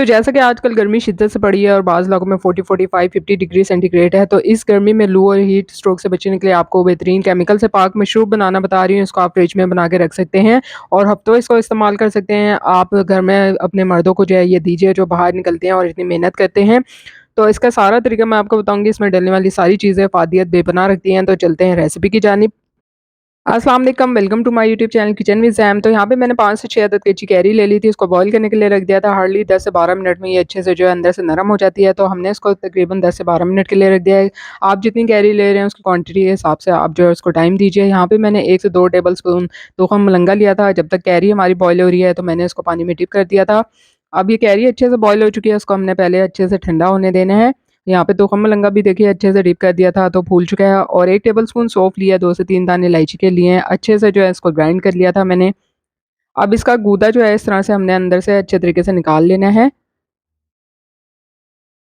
तो जैसा कि आजकल गर्मी शिद्दत से पड़ी है और बाज़ इलाकों में 40, 45, 50 डिग्री सेंटीग्रेड है, तो इस गर्मी में लू और हीट स्ट्रोक से बचने के लिए आपको बेहतरीन केमिकल से पाक मशरूब बनाना बता रही हूँ। इसको आप फ्रिज में बना के रख सकते हैं और हफ्तों इसको इस्तेमाल कर सकते हैं। आप घर में अपने मर्दों को जो है ये दीजिए जो बाहर निकलते हैं और इतनी मेहनत करते हैं। तो इसका सारा तरीका मैं आपको बताऊँगी, इसमें डलने वाली सारी चीज़ें फ़ादियत बेपनाह रखती हैं। तो चलते हैं रेसिपी की जानिब। अस्सलाम वालेकुम, welcome to my YouTube channel kitchen with Sam. तो यहाँ पे मैंने 5 से 6 अदद कच्ची कैरी ले ली थी, इसको बॉयल करने के लिए रख दिया था। हार्डली 10 से 12 मिनट में ये अच्छे से जो है अंदर से नरम हो जाती है, तो हमने इसको तकरीबन 10 से 12 मिनट के लिए रख दिया है। आप जितनी कैरी ले रहे हैं उसकी क्वांटिटी के हिसाब से आप जो है उसको टाइम दीजिए। यहाँ पे मैंने 1 से 2 टेबल स्पून तोखम मलंगा लिया था। जब तक कैरी हमारी बॉयल हो रही है तो मैंने इसको पानी में डिप कर दिया था। अब ये कैरी अच्छे से बॉयल हो चुकी है, उसको हमने पहले अच्छे से ठंडा होने देना है। यहाँ पे तोखम मलंगा भी देखिए अच्छे से डिप कर दिया था तो फूल चुका है, और 1 टेबलस्पून सौंफ लिया, 2 से 3 दाने इलायची के लिए हैं। अच्छे से जो है इसको ग्राइंड कर लिया था मैंने। अब इसका गूदा जो है इस तरह से हमने अंदर से अच्छे तरीके से निकाल लेना है।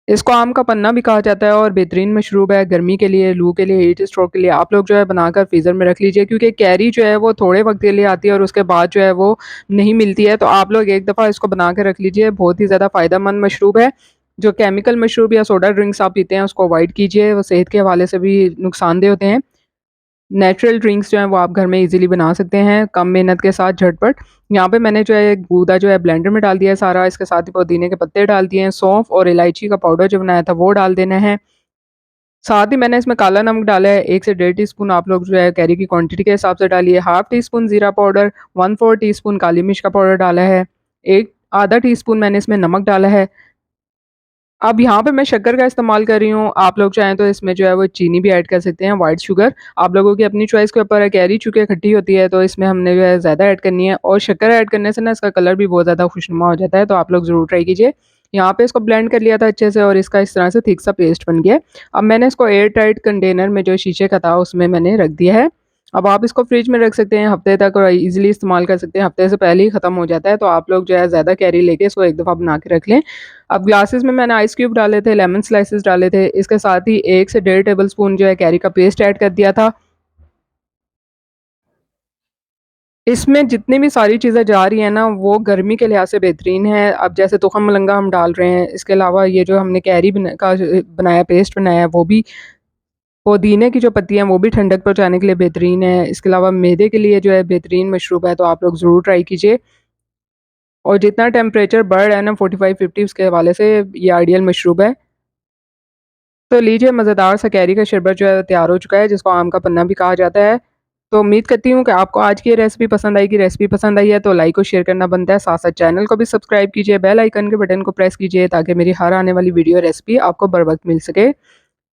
इसको आम का पन्ना भी कहा जाता है और बेहतरीन मशरूब है गर्मी के लिए, लू के लिए, हीट स्ट्रोक के लिए। आप लोग जो है बनाकर फ्रीज़र में रख लीजिए, क्योंकि कैरी जो है वो थोड़े वक़्त के लिए आती है और उसके बाद जो है वो नहीं मिलती है। तो आप लोग एक दफ़ा इसको बना के रख लीजिए, बहुत ही ज़्यादा फ़ायदेमंद मशरूब है। जो केमिकल मशरूब या सोडा ड्रिंक्स आप पीते हैं उसको अवॉइड कीजिए, वो सेहत के हवाले से भी नुकसानदेह होते हैं। नेचुरल ड्रिंक्स जो हैं वो आप घर में इजीली बना सकते हैं, कम मेहनत के साथ झटपट। यहाँ पे मैंने जो है गूदा जो है ब्लेंडर में डाल दिया है सारा, इसके साथ ही पुदीने के पत्ते डाल दिए हैं, सौंफ और इलायची का पाउडर जो बनाया था वो डाल देना है। साथ ही मैंने इसमें काला नमक डाला है 1 से डेढ़ टीस्पून, आप लोग जो है कैरी की क्वांटिटी के हिसाब से डालिए। हाफ टी स्पून ज़ीरा पाउडर, 1/4 टीस्पून काली मिर्च का पाउडर डाला है, 1 आधा टीस्पून मैंने इसमें नमक डाला है। अब यहाँ पे मैं शक्कर का इस्तेमाल कर रही हूँ, आप लोग चाहें तो इसमें जो है वो चीनी भी ऐड कर सकते हैं, व्हाइट शुगर। आप लोगों की अपनी चॉइस के ऊपर है, कैरी चूँकि खट्टी होती है तो इसमें हमने जो है ज़्यादा ऐड करनी है, और शक्कर ऐड करने से ना इसका कलर भी बहुत ज़्यादा खुशनुमा हो जाता है, तो आप लोग ज़रूर ट्राई कीजिए। यहाँ पे इसको ब्लेंड कर लिया था अच्छे से और इसका इस तरह से थिक सा पेस्ट बन गया है। अब मैंने इसको एयर टाइट कंटेनर में जो शीशे का था उसमें मैंने रख दिया है। अब आप इसको फ्रिज में रख सकते हैं हफ्ते तक और ईज़िली इस्तेमाल कर सकते हैं, हफ्ते से पहले ही ख़त्म हो जाता है, तो आप लोग जो है ज़्यादा कैरी लेके इसको एक दफ़ा बना के रख लें। अब ग्लासेस में मैंने आइस क्यूब डाले थे, लेमन स्लाइसेस डाले थे, इसके साथ ही 1 से डेढ़ टेबलस्पून जो है कैरी का पेस्ट ऐड कर दिया था। इसमें जितनी भी सारी चीज़ें जा रही हैं ना, वो गर्मी के लिहाज से बेहतरीन है। अब जैसे तुखम मलंगा हम डाल रहे हैं, इसके अलावा ये जो हमने कैरी बनाया पेस्ट बनाया है, वो भी पुदीने की जो पत्तियाँ हैं, वो भी ठंडक पहुँचाने के लिए बेहतरीन है। इसके अलावा मैदे के लिए जो है बेहतरीन मशरूब है, तो आप लोग ज़रूर ट्राई कीजिए। और जितना टेम्परेचर बढ़ रहा है ना 45-50, उसके हवाले से ये आइडियल मशरूब है। तो लीजिए, मज़ेदार सा कैरी का शरबत जो है तैयार हो चुका है, जिसको आम का पन्ना भी कहा जाता है। तो उम्मीद करती हूँ कि आपको आज की ये रेसिपी पसंद आएगी। रेसिपी पसंद आई है तो लाइक और शेयर करना बनता है। साथ-साथ चैनल को भी सब्सक्राइब कीजिए, बेल आइकन के बटन को प्रेस कीजिए ताकि मेरी हर आने वाली वीडियो रेसिपी आपको बर वक़्त मिल सके।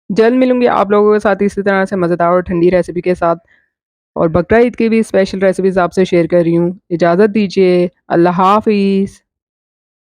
जल्द मिलूँगी आप लोगों के साथ इसी तरह से मज़ेदार और ठंडी रेसिपी के साथ, और बकरा ईद की भी स्पेशल रेसिपीज़ आपसे शेयर कर रही हूँ। इजाज़त दीजिए। अल्लाह हाफ़िज़।